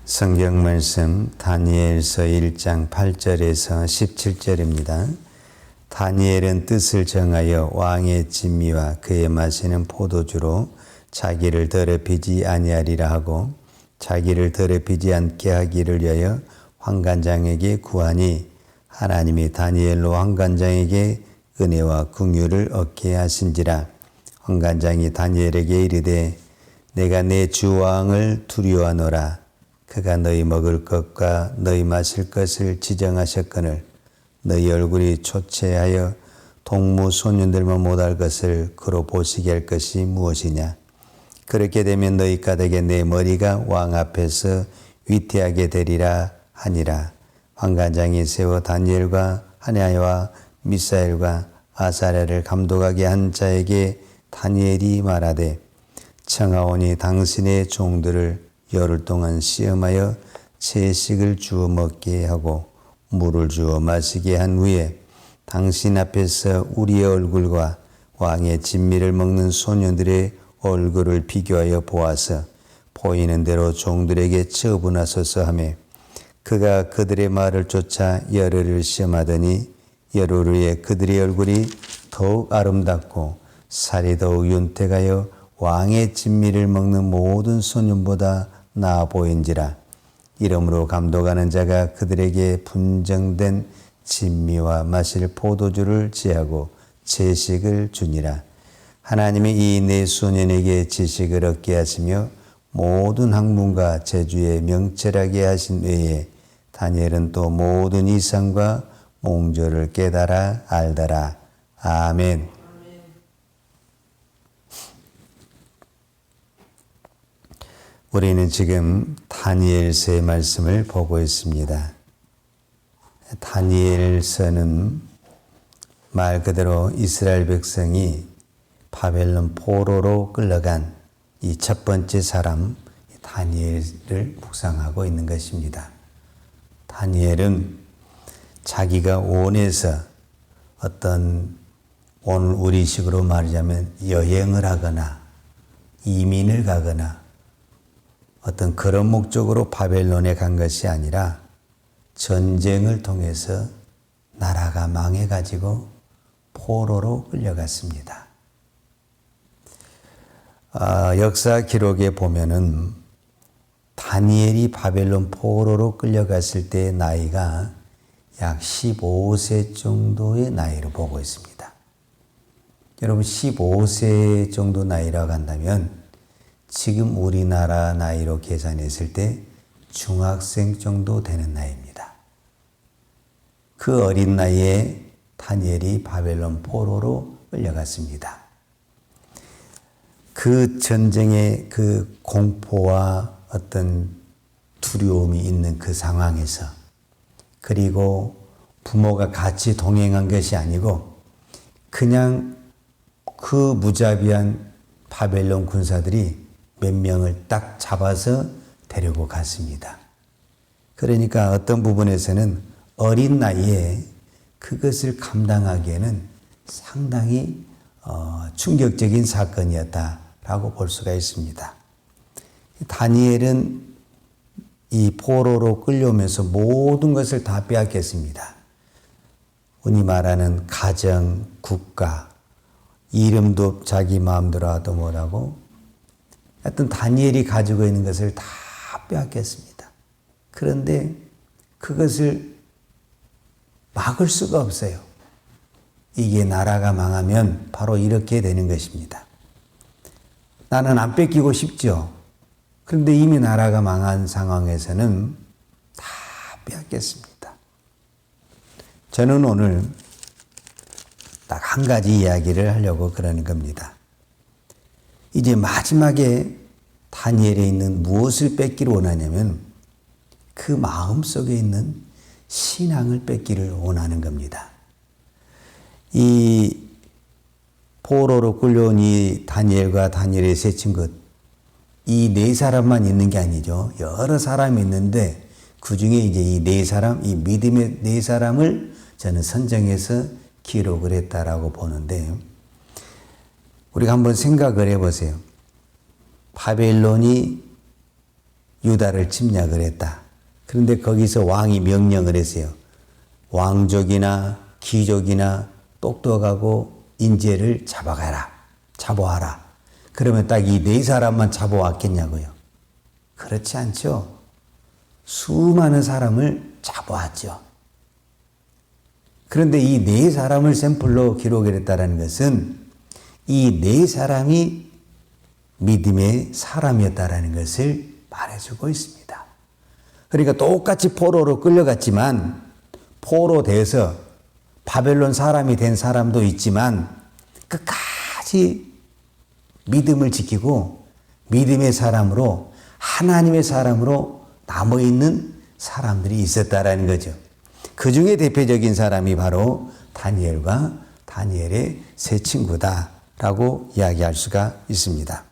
성경 말씀 다니엘서 1장 8절에서 17절입니다. 다니엘은 뜻을 정하여 왕의 진미와 그의 마시는 포도주로 자기를 더럽히지 아니하리라 하고 자기를 더럽히지 않게 하기를 위하여 환관장에게 구하니 하나님이 다니엘로 환관장에게 은혜와 긍휼을 얻게 하신지라. 환관장이 다니엘에게 이르되 내가 내 주 왕을 두려워하노라. 그가 너희 먹을 것과 너희 마실 것을 지정하셨거늘 너희 얼굴이 초췌하여 동무 소년들만 못할 것을 그로 보시게 할 것이 무엇이냐. 그렇게 되면 너희 까닭에 내 머리가 왕 앞에서 위태하게 되리라 하니라. 환관장이 세워 다니엘과 하냐와 미사엘과 아사랴를 감독하게 한 자에게 다니엘이 말하되 청하오니 당신의 종들을 열흘 동안 시험하여 채식을 주어 먹게 하고 물을 주어 마시게 한 후에 당신 앞에서 우리의 얼굴과 왕의 진미를 먹는 소년들의 얼굴을 비교하여 보아서 보이는 대로 종들에게 처분하소서 하며 그가 그들의 말을 쫓아 열흘을 시험하더니 열흘 후에 그들의 얼굴이 더욱 아름답고 살이 더욱 윤택하여 왕의 진미를 먹는 모든 소년보다 나아 보인지라. 이러므로 감독하는 자가 그들에게 분정된 진미와 마실 포도주를 제하고 채식을 주니라. 하나님이 이 네 소년에게 지식을 얻게 하시며 모든 학문과 재주에 명철하게 하신 외에 다니엘은 또 모든 이상과 몽조를 깨달아 알더라. 아멘. 우리는 지금 다니엘서의 말씀을 보고 있습니다. 다니엘서는 말 그대로 이스라엘 백성이 바벨론 포로로 끌려간 이 첫 번째 사람 다니엘을 묵상하고 있는 것입니다. 다니엘은 자기가 원해서 어떤 오늘 우리식으로 말하자면 여행을 하거나 이민을 가거나 어떤 그런 목적으로 바벨론에 간 것이 아니라 전쟁을 통해서 나라가 망해가지고 포로로 끌려갔습니다. 역사 기록에 보면은 다니엘이 바벨론 포로로 끌려갔을 때의 나이가 약 15세 정도의 나이로 보고 있습니다. 여러분 15세 정도 나이라고 한다면 지금 우리나라 나이로 계산했을 때 중학생 정도 되는 나이입니다. 그 어린 나이에 다니엘이 바벨론 포로로 끌려갔습니다. 그 전쟁의 그 공포와 어떤 두려움이 있는 그 상황에서 그리고 부모가 같이 동행한 것이 아니고 그냥 그 무자비한 바벨론 군사들이 몇 명을 딱 잡아서 데리고 갔습니다. 그러니까 어떤 부분에서는 어린 나이에 그것을 감당하기에는 상당히 충격적인 사건이었다라고 볼 수가 있습니다. 다니엘은 이 포로로 끌려오면서 모든 것을 다 빼앗겼습니다. 흔히 말하는 가정, 국가, 이름도 자기 마음대로 하도 못하고 하여튼 다니엘이 가지고 있는 것을 다 빼앗겼습니다. 그런데 그것을 막을 수가 없어요. 이게 나라가 망하면 바로 이렇게 되는 것입니다. 나는 안 뺏기고 싶죠. 그런데 이미 나라가 망한 상황에서는 다 빼앗겼습니다. 저는 오늘 딱 한 가지 이야기를 하려고 그러는 겁니다. 이제 마지막에 다니엘에 있는 무엇을 뺏기를 원하냐면 그 마음속에 있는 신앙을 뺏기를 원하는 겁니다. 이 포로로 끌려온 이 다니엘과 다니엘의 세 친구 이 네 사람만 있는 게 아니죠. 여러 사람이 있는데 그 중에 이제 이 네 사람, 이 믿음의 네 사람을 저는 선정해서 기록을 했다라고 보는데 우리가 한번 생각을 해보세요. 바벨론이 유다를 침략을 했다. 그런데 거기서 왕이 명령을 했어요. 왕족이나 귀족이나 똑똑하고 인재를 잡아와라. 그러면 딱 이 네 사람만 잡아왔겠냐고요. 그렇지 않죠. 수많은 사람을 잡아왔죠. 그런데 이 네 사람을 샘플로 기록을 했다는 것은 이 네 사람이 믿음의 사람이었다는 것을 말해주고 있습니다. 그러니까 똑같이 포로로 끌려갔지만 포로돼서 바벨론 사람이 된 사람도 있지만 끝까지 믿음을 지키고 믿음의 사람으로 하나님의 사람으로 남아있는 사람들이 있었다라는 거죠. 그 중에 대표적인 사람이 바로 다니엘과 다니엘의 세 친구다라고 이야기할 수가 있습니다.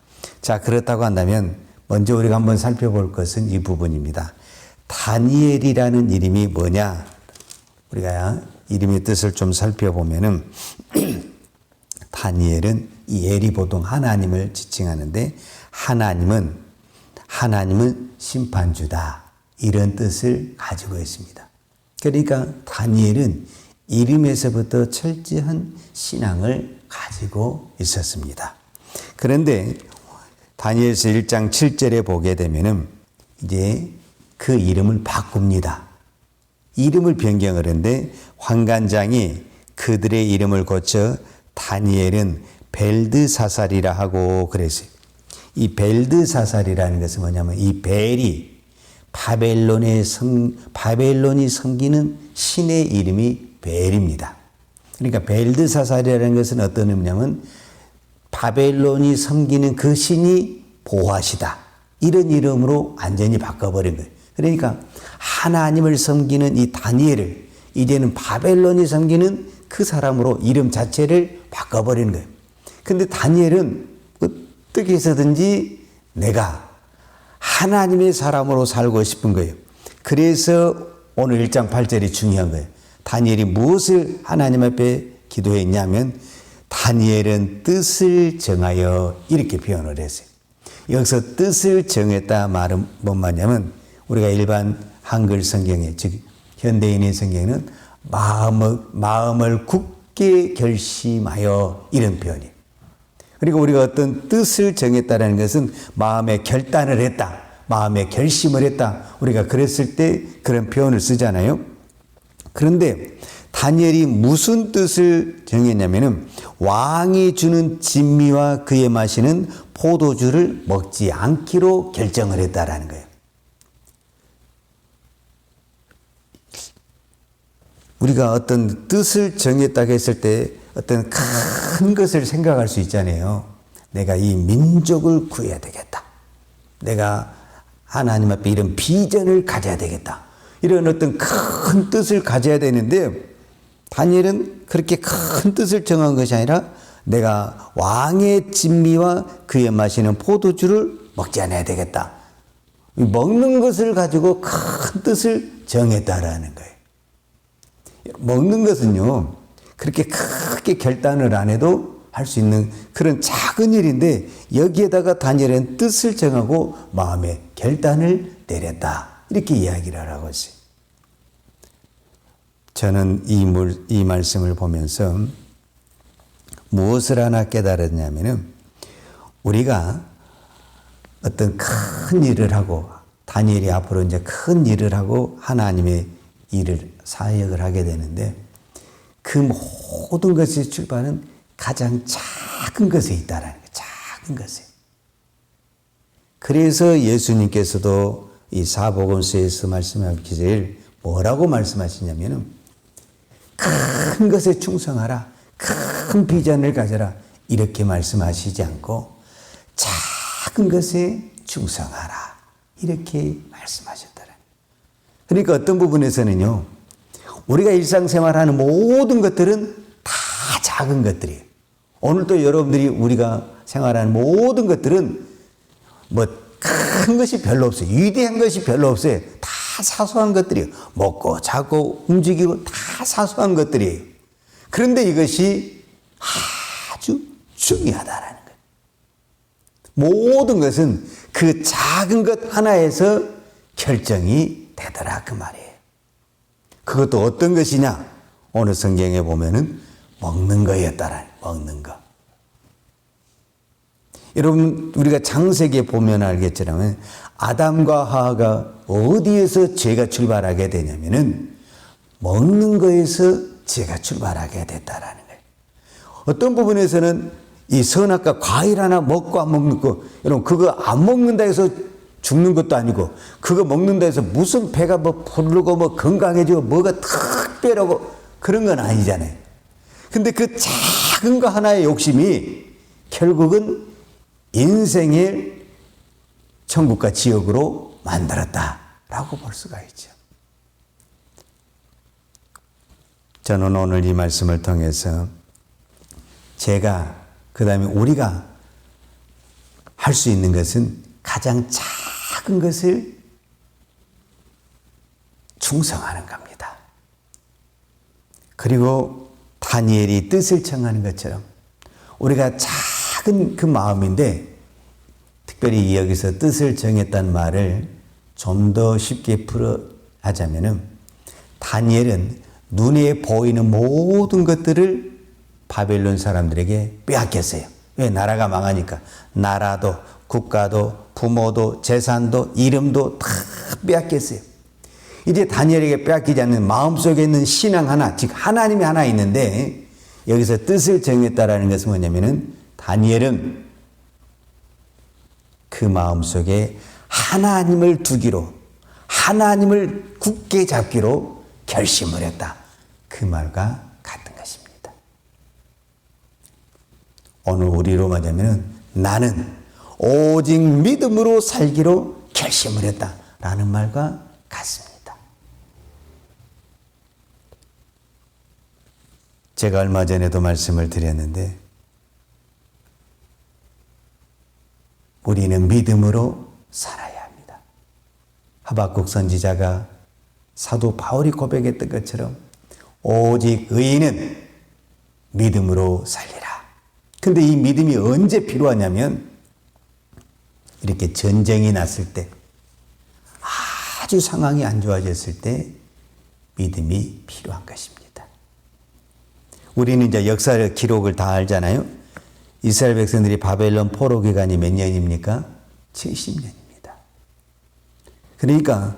자, 그렇다고 한다면 먼저 우리가 한번 살펴볼 것은 이 부분입니다. 다니엘이라는 이름이 뭐냐? 우리가 이름의 뜻을 좀 살펴보면은 다니엘은 이 엘이 보통 하나님을 지칭하는데 하나님은 심판주다. 이런 뜻을 가지고 있습니다. 그러니까 다니엘은 이름에서부터 철저한 신앙을 가지고 있었습니다. 그런데 다니엘서 1장 7절에 보게 되면은 이제 그 이름을 바꿉니다. 이름을 변경을 했는데 환관장이 그들의 이름을 고쳐 다니엘은 벨드사살이라 하고 그랬어요. 이 벨드사살이라는 것은 뭐냐면 이 벨이 바벨론이 섬기는 신의 이름이 벨입니다. 그러니까 벨드사살이라는 것은 어떤 의미냐면 바벨론이 섬기는 그 신이 보호하시다. 이런 이름으로 완전히 바꿔버린 거예요. 그러니까 하나님을 섬기는 이 다니엘을 이제는 바벨론이 섬기는 그 사람으로 이름 자체를 바꿔버리는 거예요. 근데 다니엘은 어떻게 해서든지 내가 하나님의 사람으로 살고 싶은 거예요. 그래서 오늘 1장 8절이 중요한 거예요. 다니엘이 무엇을 하나님 앞에 기도했냐면 다니엘은 뜻을 정하여 이렇게 표현을 했어요. 여기서 뜻을 정했다 말은 뭔 말이냐면 우리가 일반 한글 성경에 즉 현대인의 성경에는 마음을 굳게 결심하여 이런 표현이에요. 그리고 우리가 어떤 뜻을 정했다는 것은 마음의 결단을 했다. 마음의 결심을 했다. 우리가 그랬을 때 그런 표현을 쓰잖아요. 그런데 다니엘이 무슨 뜻을 정했냐면은 왕이 주는 진미와 그에 마시는 포도주를 먹지 않기로 결정을 했다라는 거예요. 우리가 어떤 뜻을 정했다고 했을 때 어떤 큰 것을 생각할 수 있잖아요. 내가 이 민족을 구해야 되겠다. 내가 하나님 앞에 이런 비전을 가져야 되겠다. 이런 어떤 큰 뜻을 가져야 되는데 다니엘은 그렇게 큰 뜻을 정한 것이 아니라 내가 왕의 진미와 그에 마시는 포도주를 먹지 않아야 되겠다. 먹는 것을 가지고 큰 뜻을 정했다라는 거예요. 먹는 것은요, 그렇게 크게 결단을 안 해도 할 수 있는 그런 작은 일인데 여기에다가 다니엘은 뜻을 정하고 마음의 결단을 내렸다. 이렇게 이야기를 하라고 했어요. 저는 이 말씀을 보면서 무엇을 하나 깨달았냐면은 우리가 어떤 큰 일을 하고 다니엘이 앞으로 이제 큰 일을 하고 하나님의 사역을 하게 되는데 그 모든 것의 출발은 가장 작은 것에 있다라는 거예요. 작은 것에. 그래서 예수님께서도 이 사복음서에서 말씀하시길 뭐라고 말씀하시냐면은 큰 것에 충성하라. 큰 비전을 가져라. 이렇게 말씀하시지 않고 작은 것에 충성하라. 이렇게 말씀하셨더라. 그러니까 어떤 부분에서는요. 우리가 일상생활하는 모든 것들은 다 작은 것들이에요. 오늘도 여러분들이 우리가 생활하는 모든 것들은 뭐 큰 것이 별로 없어요. 위대한 것이 별로 없어요. 다 사소한 것들이에요. 먹고 자고 움직이고 다 사소한 것들이에요. 그런데 이것이 아주 중요하다라는 거예요. 모든 것은 그 작은 것 하나에서 결정이 되더라 그 말이에요. 그것도 어떤 것이냐? 오늘 성경에 보면은 먹는 거였다라. 먹는 거. 여러분 우리가 창세기에 보면 알겠지만 아담과 하와가 어디에서 죄가 출발하게 되냐면은 먹는 거에서 죄가 출발하게 됐다라는 거예요. 어떤 부분에서는 이 선악과 과일 하나 먹고 안 먹는 거, 여러분 그거 안 먹는다 해서 죽는 것도 아니고 그거 먹는다 해서 무슨 배가 뭐 부르고 뭐 건강해지고 뭐가 특별하고 그런 건 아니잖아요. 근데 그 작은 거 하나의 욕심이 결국은 인생의 천국과 지옥으로 만들었다라고 볼 수가 있죠. 저는 오늘 이 말씀을 통해서 제가 그 다음에 우리가 할 수 있는 것은 가장 작은 것을 충성하는 겁니다. 그리고 다니엘이 뜻을 청하는 것처럼 우리가 작은 그 마음인데 특별히 여기서 뜻을 정했다는 말을 좀 더 쉽게 풀어하자면은 다니엘은 눈에 보이는 모든 것들을 바벨론 사람들에게 빼앗겼어요. 왜? 나라가 망하니까. 나라도 국가도 부모도 재산도 이름도 다 빼앗겼어요. 이제 다니엘에게 빼앗기지 않는 마음속에 있는 신앙 하나, 즉 하나님이 하나 있는데 여기서 뜻을 정했다라는 것은 뭐냐면은 다니엘은 그 마음속에 하나님을 두기로, 하나님을 굳게 잡기로 결심을 했다. 그 말과 같은 것입니다. 오늘 우리로 말하면 나는 오직 믿음으로 살기로 결심을 했다라는 말과 같습니다. 제가 얼마 전에도 말씀을 드렸는데 우리는 믿음으로 살아야 합니다. 하박국 선지자가 사도 바울이 고백했던 것처럼 오직 의인은 믿음으로 살리라. 근데 이 믿음이 언제 필요하냐면 이렇게 전쟁이 났을 때, 아주 상황이 안 좋아졌을 때 믿음이 필요한 것입니다. 우리는 이제 역사의 기록을 다 알잖아요. 이스라엘 백성들이 바벨론 포로 기간이 몇 년입니까? 70년입니다. 그러니까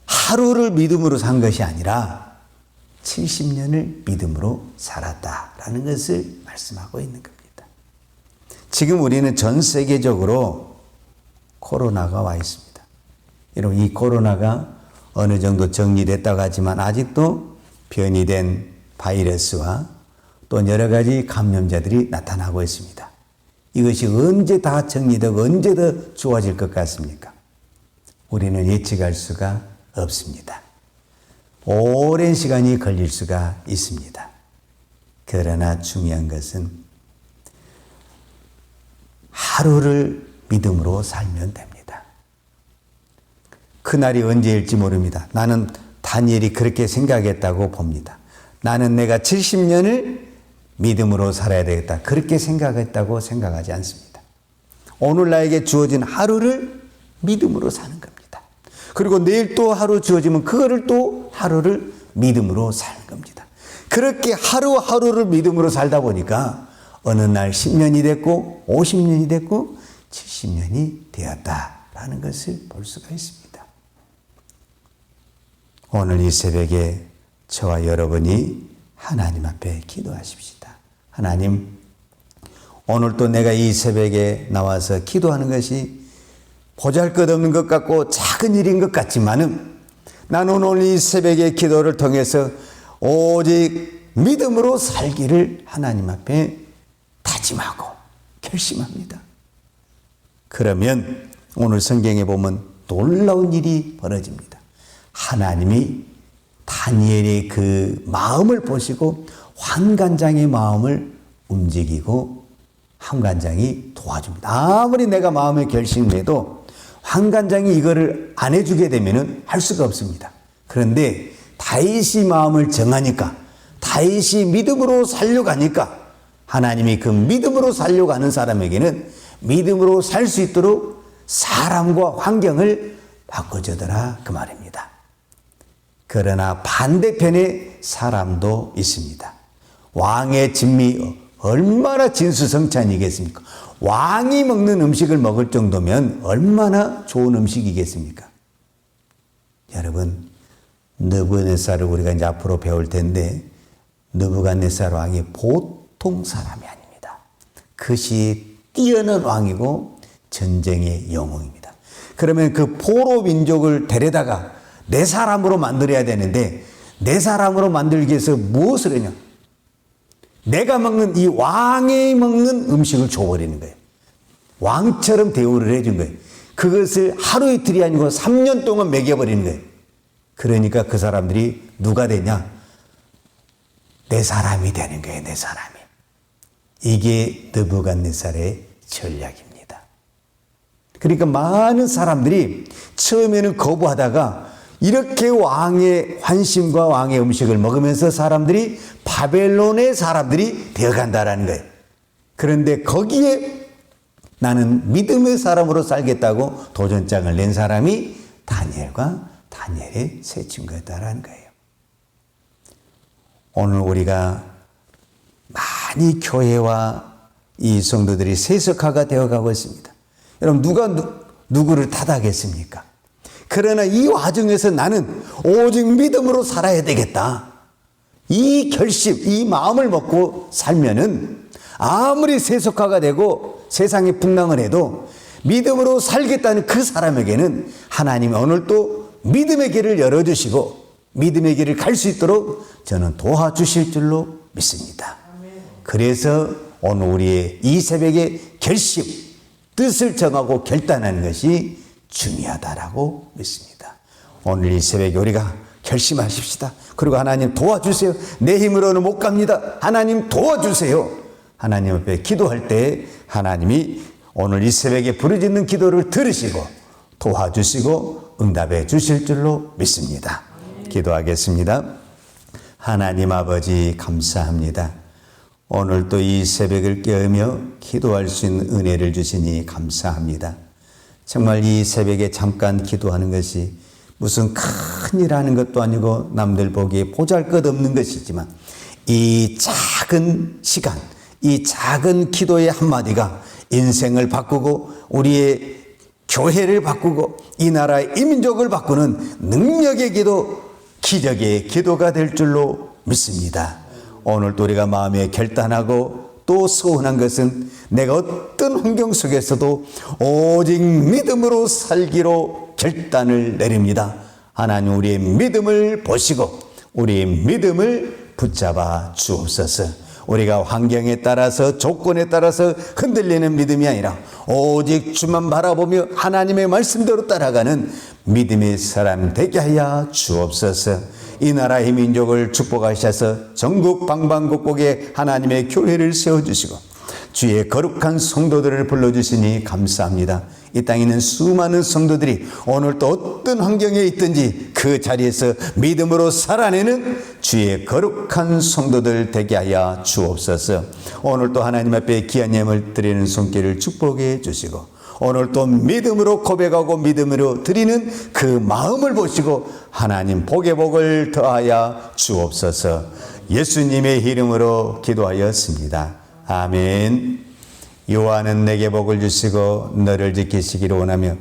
하루를 믿음으로 산 것이 아니라 70년을 믿음으로 살았다라는 것을 말씀하고 있는 겁니다. 지금 우리는 전 세계적으로 코로나가 와 있습니다. 여러분 이 코로나가 어느 정도 정리됐다고 하지만 아직도 변이된 바이러스와 또 여러 가지 감염자들이 나타나고 있습니다. 이것이 언제 다 정리되고 언제 더 좋아질 것 같습니까? 우리는 예측할 수가 없습니다. 오랜 시간이 걸릴 수가 있습니다. 그러나 중요한 것은 하루를 믿음으로 살면 됩니다. 그날이 언제일지 모릅니다. 나는 다니엘이 그렇게 생각했다고 봅니다. 나는 내가 70년을 믿음으로 살아야 되겠다. 그렇게 생각했다고 생각하지 않습니다. 오늘 나에게 주어진 하루를 믿음으로 사는 겁니다. 그리고 내일 또 하루 주어지면 그거를 또 하루를 믿음으로 사는 겁니다. 그렇게 하루하루를 믿음으로 살다 보니까 어느 날 10년이 됐고 50년이 됐고 70년이 되었다라는 것을 볼 수가 있습니다. 오늘 이 새벽에 저와 여러분이 하나님 앞에 기도하십시다. 하나님, 오늘 또 내가 이 새벽에 나와서 기도하는 것이 보잘것없는 것 같고 작은 일인 것 같지만은 나는 오늘 이 새벽의 기도를 통해서 오직 믿음으로 살기를 하나님 앞에 다짐하고 결심합니다. 그러면 오늘 성경에 보면 놀라운 일이 벌어집니다. 하나님이 다니엘의 그 마음을 보시고 환관장의 마음을 움직이고 환관장이 도와줍니다. 아무리 내가 마음에 결심해도 환관장이 이거를 안 해주게 되면 할 수가 없습니다. 그런데 다윗이 마음을 정하니까, 다윗이 믿음으로 살려고 하니까 하나님이 그 믿음으로 살려고 하는 사람에게는 믿음으로 살 수 있도록 사람과 환경을 바꿔주더라 그 말입니다. 그러나 반대편에 사람도 있습니다. 왕의 진미 얼마나 진수성찬이겠습니까? 왕이 먹는 음식을 먹을 정도면 얼마나 좋은 음식이겠습니까? 여러분, 느부갓네살을 우리가 이제 앞으로 배울 텐데 느부갓네살 왕이 보통 사람이 아닙니다. 그것이 뛰어난 왕이고 전쟁의 영웅입니다. 그러면 그 포로 민족을 데려다가 내 사람으로 만들어야 되는데 내 사람으로 만들기 위해서 무엇을 하냐? 내가 먹는 이 왕이 먹는 음식을 줘버리는 거예요. 왕처럼 대우를 해준 거예요. 그것을 하루 이틀이 아니고 3년 동안 먹여버리는 거예요. 그러니까 그 사람들이 누가 되냐? 내 사람이 되는 거예요. 내 사람이. 이게 느부갓네살의 전략입니다. 그러니까 많은 사람들이 처음에는 거부하다가 이렇게 왕의 환심과 왕의 음식을 먹으면서 사람들이 바벨론의 사람들이 되어간다라는 거예요. 그런데 거기에 나는 믿음의 사람으로 살겠다고 도전장을 낸 사람이 다니엘의 세 친구였다라는 거예요. 오늘 우리가 많이 교회와 이 성도들이 세속화가 되어가고 있습니다. 여러분 누가 누구를 탓하겠습니까? 그러나 이 와중에서 나는 오직 믿음으로 살아야 되겠다. 이 결심, 이 마음을 먹고 살면은 아무리 세속화가 되고 세상이 풍랑을 해도 믿음으로 살겠다는 그 사람에게는 하나님이 오늘 또 믿음의 길을 열어주시고 믿음의 길을 갈 수 있도록 저는 도와주실 줄로 믿습니다. 그래서 오늘 우리의 이 새벽에 결심, 뜻을 정하고 결단하는 것이 중요하다라고 믿습니다. 오늘 이 새벽에 우리가 결심하십시다. 그리고 하나님 도와주세요. 내 힘으로는 못 갑니다. 하나님 도와주세요. 하나님 앞에 기도할 때 하나님이 오늘 이 새벽에 부르짖는 기도를 들으시고 도와주시고 응답해 주실 줄로 믿습니다. 기도하겠습니다. 하나님 아버지 감사합니다. 오늘 또 이 새벽을 깨우며 기도할 수 있는 은혜를 주시니 감사합니다. 정말 이 새벽에 잠깐 기도하는 것이 무슨 큰일 하는 것도 아니고 남들 보기에 보잘것없는 것이지만 이 작은 시간, 이 작은 기도의 한마디가 인생을 바꾸고 우리의 교회를 바꾸고 이 나라의 이민족을 바꾸는 능력의 기도, 기적의 기도가 될 줄로 믿습니다. 오늘도 우리가 마음에 결단하고 또 소원한 것은 내가 어떤 환경 속에서도 오직 믿음으로 살기로 결단을 내립니다. 하나님 우리의 믿음을 보시고 우리의 믿음을 붙잡아 주옵소서. 우리가 환경에 따라서 조건에 따라서 흔들리는 믿음이 아니라 오직 주만 바라보며 하나님의 말씀대로 따라가는 믿음의 사람 되게 하여 주옵소서. 이 나라의 민족을 축복하셔서 전국 방방곡곡에 하나님의 교회를 세워주시고 주의 거룩한 성도들을 불러주시니 감사합니다. 이 땅에 있는 수많은 성도들이 오늘 또 어떤 환경에 있든지 그 자리에서 믿음으로 살아내는 주의 거룩한 성도들 되게 하여 주옵소서. 오늘 또 하나님 앞에 귀한 예물 드리는 손길을 축복해 주시고 오늘 또 믿음으로 고백하고 믿음으로 드리는 그 마음을 보시고 하나님 복의 복을 더하여 주옵소서. 예수님의 이름으로 기도하였습니다. 아멘. 여호와는 내게 복을 주시고 너를 지키시기를 원하며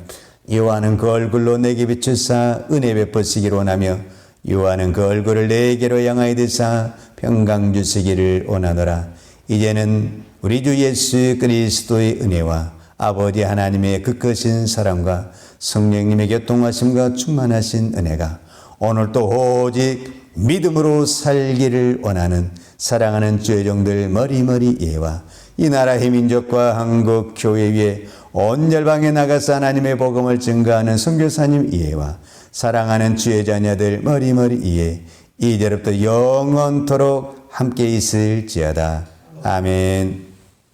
여호와는 그 얼굴로 내게 비추사 은혜 베푸시기를 원하며 여호와는 그 얼굴을 내게로 향하여 드사 평강 주시기를 원하노라. 이제는 우리 주 예수 그리스도의 은혜와 아버지 하나님의 그 크신 사랑과 성령님의 교통하심과 충만하신 은혜가 오늘도 오직 믿음으로 살기를 원하는 사랑하는 주의 종들 머리머리 예와 이 나라의 민족과 한국 교회 위에 온 열방에 나가서 하나님의 복음을 증거하는 선교사님 이해와 사랑하는 주의 자녀들 머리머리 이해 이제부터 영원토록 함께 있을지어다. 아멘.